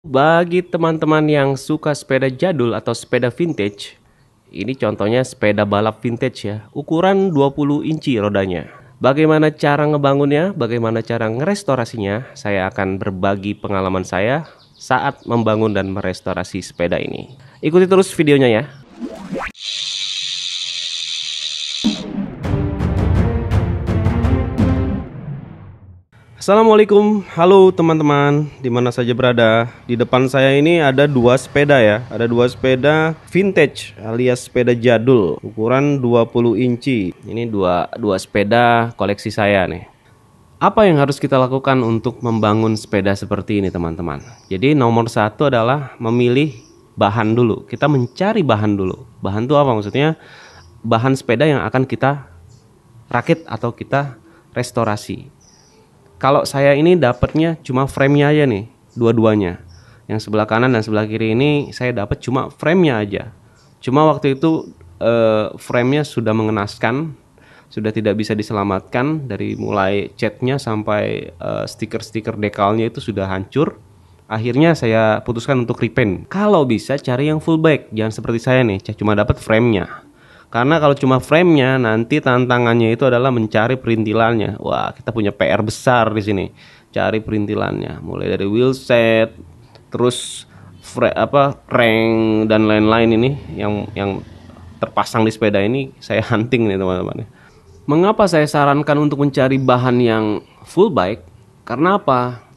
Bagi teman-teman yang suka sepeda jadul atau sepeda vintage, ini contohnya sepeda balap vintage ya, ukuran 20 inci rodanya. Bagaimana cara ngebangunnya, bagaimana cara ngerestorasinya, saya akan berbagi pengalaman saya saat membangun dan merestorasi sepeda ini. Ikuti terus videonya ya. Assalamualaikum, halo teman-teman, dimana saja berada. Di depan saya ini ada dua sepeda ya, ada dua sepeda vintage alias sepeda jadul, ukuran 20 inci. Ini dua sepeda koleksi saya nih. Apa yang harus kita lakukan untuk membangun sepeda seperti ini teman-teman? Jadi nomor satu adalah memilih bahan dulu. Kita mencari bahan dulu. Bahan itu apa maksudnya? Bahan sepeda yang akan kita rakit atau kita restorasi. Kalau saya ini dapatnya cuma frame-nya aja nih, dua-duanya. Yang sebelah kanan dan sebelah kiri ini saya dapat cuma frame-nya aja. Cuma waktu itu frame-nya sudah mengenaskan, sudah tidak bisa diselamatkan. Dari mulai catnya sampai stiker-stiker dekalnya itu sudah hancur. Akhirnya saya putuskan untuk repaint. Kalau bisa cari yang full back, jangan seperti saya nih, cuma dapat frame-nya. Karena kalau cuma frame-nya, nanti tantangannya itu adalah mencari perintilannya. Wah, kita punya PR besar di sini. Cari perintilannya, mulai dari wheelset, terus crank dan lain-lain ini yang terpasang di sepeda ini saya hunting nih teman-teman. Mengapa saya sarankan untuk mencari bahan yang full bike? Karena apa?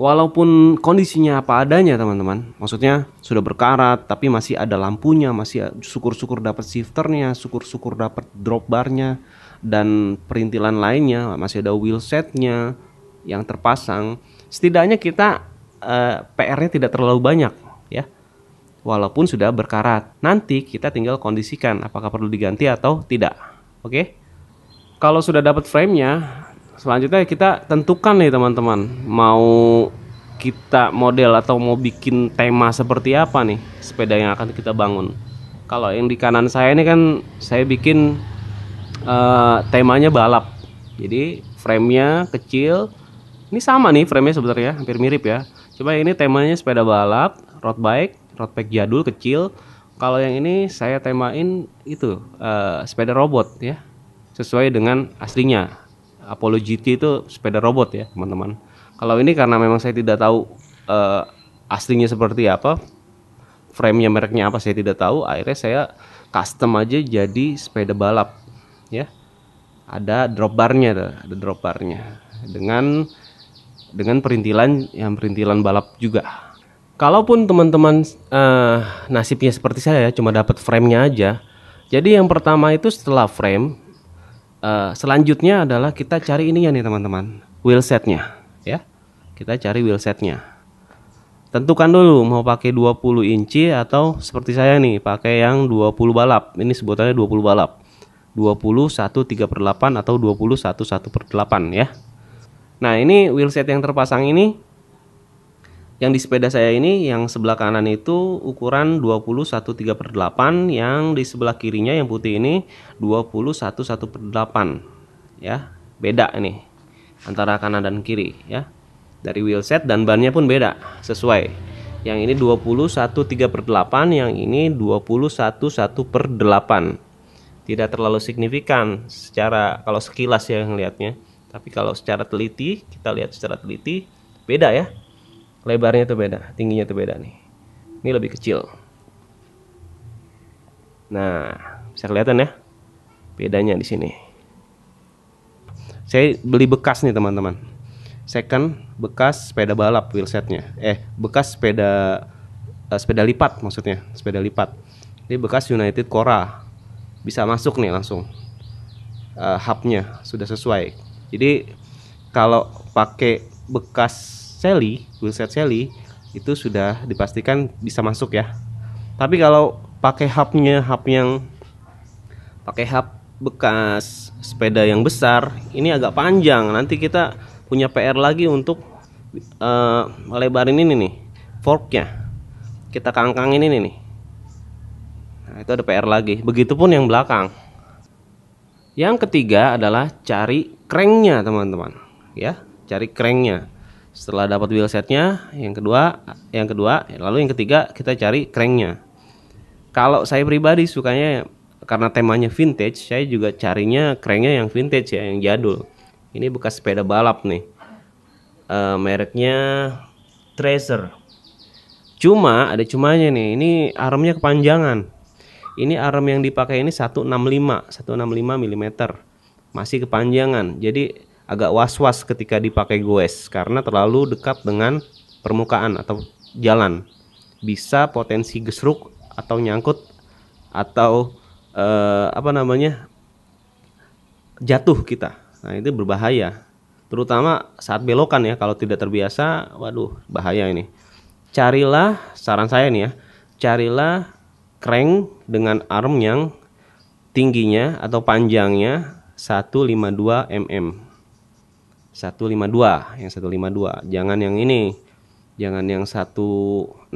Walaupun kondisinya apa adanya teman-teman, maksudnya sudah berkarat tapi masih ada lampunya, masih syukur-syukur dapat shifternya, syukur-syukur dapat drop barnya dan perintilan lainnya, masih ada wheel setnya yang terpasang. Setidaknya kita PR-nya tidak terlalu banyak ya, walaupun sudah berkarat. Nanti kita tinggal kondisikan apakah perlu diganti atau tidak. Oke? Kalau sudah dapat frame-nya, selanjutnya kita tentukan nih teman-teman, mau kita model atau mau bikin tema seperti apa nih sepeda yang akan kita bangun. Kalau yang di kanan saya ini kan saya bikin temanya balap. Jadi frame-nya kecil. Ini sama nih frame-nya sebenarnya, hampir mirip ya. Coba ini temanya sepeda balap, road bike jadul kecil. Kalau yang ini saya temain itu sepeda robot ya, sesuai dengan aslinya. Apollo GT itu sepeda robot ya teman-teman. Kalau ini karena memang saya tidak tahu aslinya seperti apa, frame-nya mereknya apa saya tidak tahu, akhirnya saya custom aja jadi sepeda balap ya. Ada drop barnya tuh, ada drop barnya dengan perintilan yang perintilan balap juga. Kalaupun teman-teman nasibnya seperti saya cuma dapat frame-nya aja. Jadi yang pertama itu setelah frame, selanjutnya adalah kita cari ininya nih teman-teman, wheel setnya ya. Kita cari wheel setnya. Tentukan dulu mau pakai 20 inci atau seperti saya nih pakai yang 20 balap. Ini sebutannya 20 balap. 20 1/3/8 atau 20 1/8 ya. Nah, ini wheel set yang terpasang ini, yang di sepeda saya ini, yang sebelah kanan itu ukuran 20 1/3/8, yang di sebelah kirinya yang putih ini 20 1/8 ya. Beda ini antara kanan dan kiri ya. Dari wheelset dan bannya pun beda, sesuai. Yang ini 20 1/3/8, yang ini 20 1/8. Tidak terlalu signifikan secara kalau sekilas ya ngelihatnya. Tapi kalau secara teliti, kita lihat secara teliti beda ya. Lebarnya itu beda, tingginya itu beda nih. Ini lebih kecil. Nah, bisa kelihatan ya bedanya di sini. Saya beli bekas nih teman-teman. Second bekas sepeda balap wheelsetnya. Bekas sepeda lipat maksudnya, sepeda lipat. Ini bekas United Cora. Bisa masuk nih langsung. Hubnya sudah sesuai. Jadi kalau pakai bekas Sally, wheelset Sally itu sudah dipastikan bisa masuk ya. Tapi kalau pakai hub bekas sepeda yang besar, ini agak panjang. Nanti kita punya PR lagi untuk melebarin ini nih, forknya. Kita kangkangin ini nih. Nah, itu ada PR lagi. Begitupun yang belakang. Yang ketiga adalah cari cranknya teman-teman. Ya, cari cranknya. Setelah dapat wheelsetnya, yang kedua, lalu yang ketiga kita cari cranknya. Kalau saya pribadi sukanya karena temanya vintage, saya juga carinya cranknya yang vintage ya, yang jadul. Ini bekas sepeda balap nih. Mereknya Tracer. Cuma ada cumanya nih, ini armnya kepanjangan. Ini arm yang dipakai ini 165 mm. Masih kepanjangan. Jadi agak was-was ketika dipakai goes karena terlalu dekat dengan permukaan atau jalan. Bisa potensi gesruk atau nyangkut atau jatuh kita. Nah, itu berbahaya. Terutama saat belokan ya, kalau tidak terbiasa, waduh, bahaya ini. Carilah, saran saya nih ya, carilah crank dengan arm yang tingginya atau panjangnya 152 mm. 152, yang 152. Jangan yang ini. Jangan yang 165,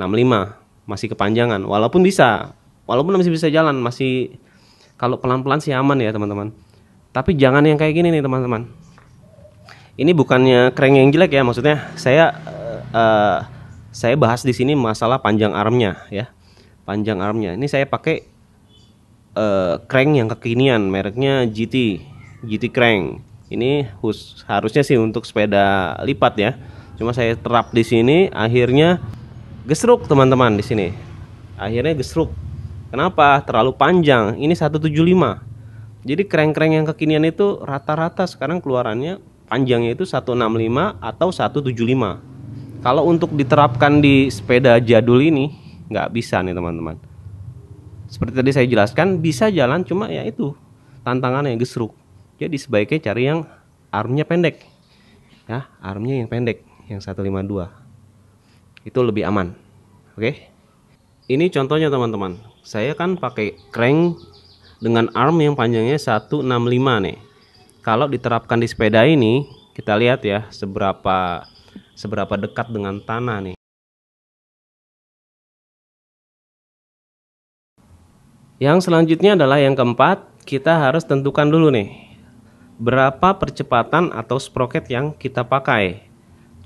masih kepanjangan. Walaupun masih bisa jalan, masih kalau pelan-pelan sih aman ya, teman-teman. Tapi jangan yang kayak gini nih, teman-teman. Ini bukannya crank yang jelek ya, maksudnya saya bahas di sini masalah panjang armnya ya. Panjang armnya. Ini saya pakai crank yang kekinian, mereknya GT crank. Ini harusnya sih untuk sepeda lipat ya. Cuma saya terap di sini, akhirnya gesruk teman-teman di sini. Akhirnya gesruk. Kenapa? Terlalu panjang. Ini 175. Jadi crank-crank yang kekinian itu rata-rata sekarang keluarannya panjangnya itu 165 atau 175. Kalau untuk diterapkan di sepeda jadul ini nggak bisa nih teman-teman. Seperti tadi saya jelaskan, bisa jalan, cuma ya itu tantangannya gesruk. Jadi sebaiknya cari yang armnya pendek ya, armnya yang pendek, yang 152. Itu lebih aman. Oke. Ini contohnya teman-teman. Saya kan pakai crank dengan arm yang panjangnya 165 nih. Kalau diterapkan di sepeda ini, kita lihat ya seberapa dekat dengan tanah nih. Yang selanjutnya adalah yang keempat, kita harus tentukan dulu nih berapa percepatan atau sprocket yang kita pakai.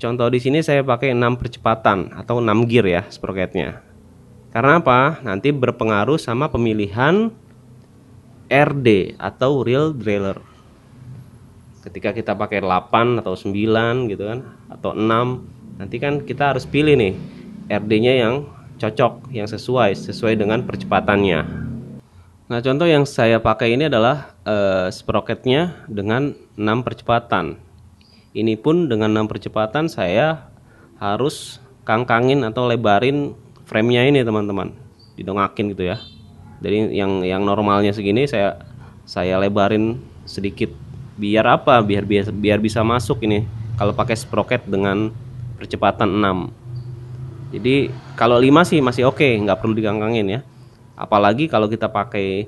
Contoh di sini saya pakai 6 percepatan atau 6 gear ya sprocketnya. Karena apa? Nanti berpengaruh sama pemilihan RD atau real derailleur. Ketika kita pakai 8 atau 9 gitu kan, atau 6, nanti kan kita harus pilih nih RD-nya yang cocok, yang sesuai dengan percepatannya. Nah, contoh yang saya pakai ini adalah sprocketnya dengan 6 percepatan. Ini pun dengan 6 percepatan saya harus kangkangin atau lebarin frame-nya ini teman-teman, didongakin gitu ya. Jadi yang normalnya segini saya lebarin sedikit. Biar apa? Biar bisa masuk ini kalau pakai sprocket dengan percepatan 6. Jadi kalau 5 sih masih oke, nggak perlu dikangkangin ya. Apalagi kalau kita pakai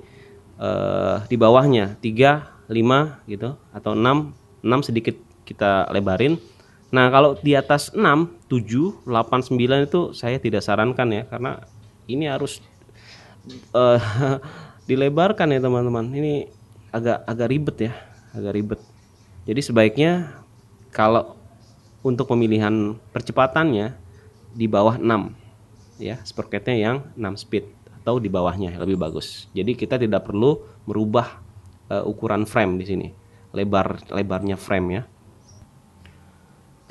di bawahnya 3, 5 gitu atau 6 sedikit kita lebarin. Nah, kalau di atas 6, 7, 8, 9 itu saya tidak sarankan ya, karena ini harus dilebarkan ya teman-teman. Ini agak ribet ya, agak ribet. Jadi sebaiknya kalau untuk pemilihan percepatannya di bawah 6 ya, sprocketnya yang 6 speed atau di bawahnya lebih bagus. Jadi kita tidak perlu merubah ukuran frame di sini, lebarnya frame ya.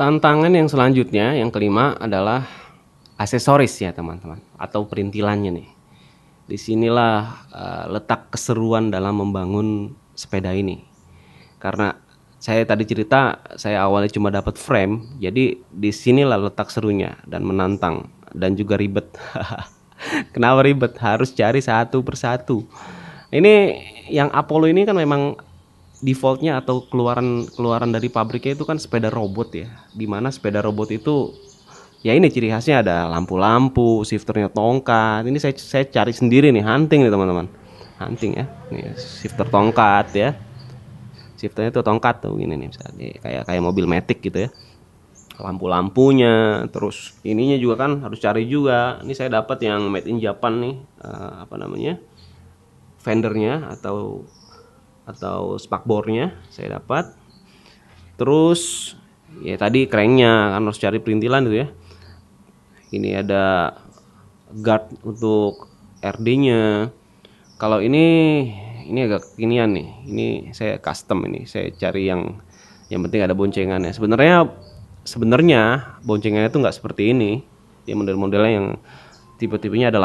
Tantangan yang selanjutnya, yang kelima adalah aksesoris ya teman-teman, atau perintilannya nih. Disinilah letak keseruan dalam membangun sepeda ini. Karena saya tadi cerita, saya awalnya cuma dapat frame, jadi disinilah letak serunya dan menantang dan juga ribet. Kenapa ribet? Harus cari satu persatu. Ini yang Apollo ini kan memang defaultnya atau keluaran dari pabriknya itu kan sepeda robot ya, dimana sepeda robot itu ya ini ciri khasnya ada lampu-lampu, shifternya tongkat. Ini saya cari sendiri nih, hunting nih teman-teman, hunting ya. Nih shifter tongkat ya, shifternya tuh tongkat tuh gini nih, misalnya kayak mobil Matic gitu ya, lampu-lampunya. Terus ininya juga kan harus cari juga. Ini saya dapat yang made in Japan nih, fendernya atau spakbornya saya dapat. Terus Ya tadi cranknya kan harus cari perintilan itu ya. Ini ada guard untuk RD-nya. Kalau ini agak kekinian nih. Ini saya custom ini. Saya cari yang penting ada boncengannya. Sebenarnya boncengannya itu nggak seperti ini. Dia model-modelnya yang tipe-tipenya ada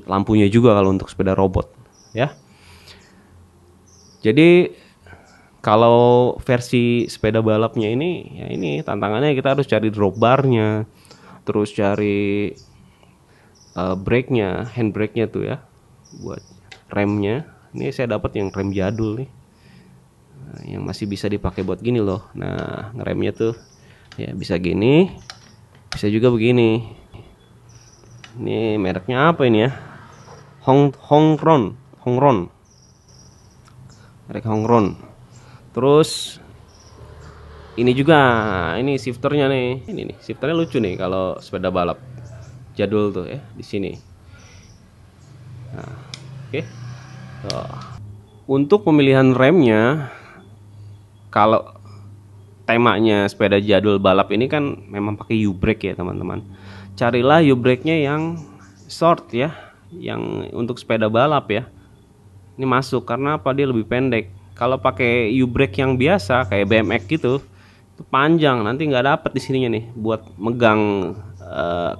lampunya juga kalau untuk sepeda robot, ya. Jadi kalau versi sepeda balapnya ini, ya ini tantangannya kita harus cari drop barnya, terus cari brake-nya, handbrake-nya tuh ya, buat remnya. Ini saya dapat yang rem jadul nih, yang masih bisa dipakai buat gini loh. Nah, ngeremnya tuh ya bisa gini, bisa juga begini. Ini mereknya apa ini ya? Hongron, merek Hongron. Terus ini juga, ini shifternya nih. Ini nih, shifternya lucu nih kalau sepeda balap jadul tuh ya di sini. Nah, oke. Untuk pemilihan remnya, kalau temanya sepeda jadul balap ini kan memang pakai U-brake ya teman-teman. Carilah U-brake-nya yang short ya, yang untuk sepeda balap ya. Ini masuk karena apa? Dia lebih pendek. Kalau pakai U-brake yang biasa kayak BMX gitu, itu panjang, nanti nggak dapet di sininya nih buat megang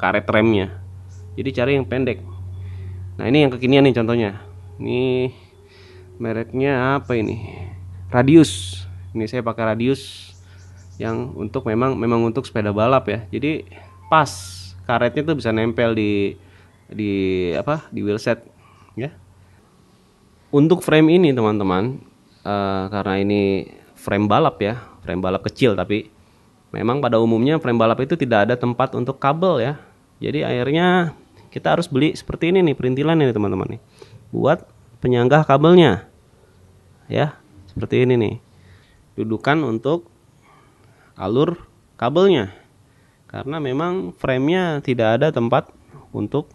karet remnya. Jadi cari yang pendek. Nah ini yang kekinian nih contohnya. Ini mereknya apa ini? Radius. Ini saya pakai Radius yang untuk memang untuk sepeda balap ya. Jadi pas karetnya tuh bisa nempel di di wheelset ya. Untuk frame ini teman-teman, karena ini frame balap ya, frame balap kecil, tapi memang pada umumnya frame balap itu tidak ada tempat untuk kabel ya. Jadi akhirnya kita harus beli seperti ini nih, perintilan ini teman-teman nih, buat penyanggah kabelnya ya, seperti ini nih, dudukan untuk alur kabelnya, karena memang framenya tidak ada tempat untuk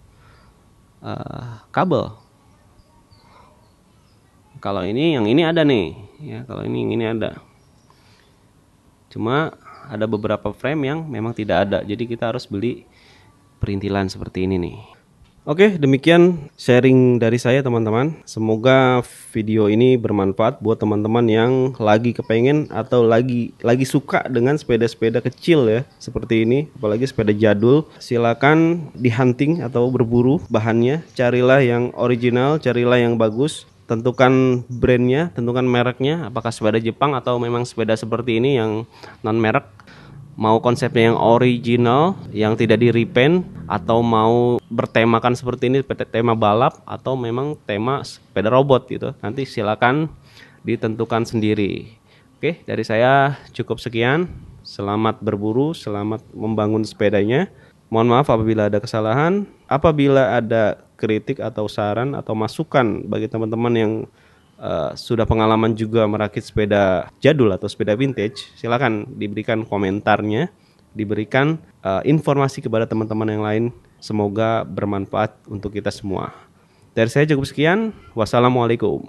kabel. Kalau ini yang ini ada nih ya, kalau ini yang ini ada. Cuma ada beberapa frame yang memang tidak ada. Jadi kita harus beli perintilan seperti ini nih. Oke, demikian sharing dari saya teman-teman. Semoga video ini bermanfaat buat teman-teman yang lagi kepengen atau lagi suka dengan sepeda-sepeda kecil ya, seperti ini, apalagi sepeda jadul. Silakan dihunting atau berburu bahannya, carilah yang original, carilah yang bagus. Tentukan brandnya, tentukan mereknya, apakah sepeda Jepang atau memang sepeda seperti ini yang non merek. Mau konsepnya yang original, yang tidak di repaint, atau mau bertemakan seperti ini, tema balap, atau memang tema sepeda robot gitu. Nanti silakan ditentukan sendiri. Oke, dari saya cukup sekian. Selamat berburu, selamat membangun sepedanya. Mohon maaf apabila ada kesalahan. Apabila ada kritik atau saran atau masukan bagi teman-teman yang sudah pengalaman juga merakit sepeda jadul atau sepeda vintage, silakan diberikan komentarnya, diberikan informasi kepada teman-teman yang lain. Semoga bermanfaat untuk kita semua. Dari saya cukup sekian. Wassalamualaikum.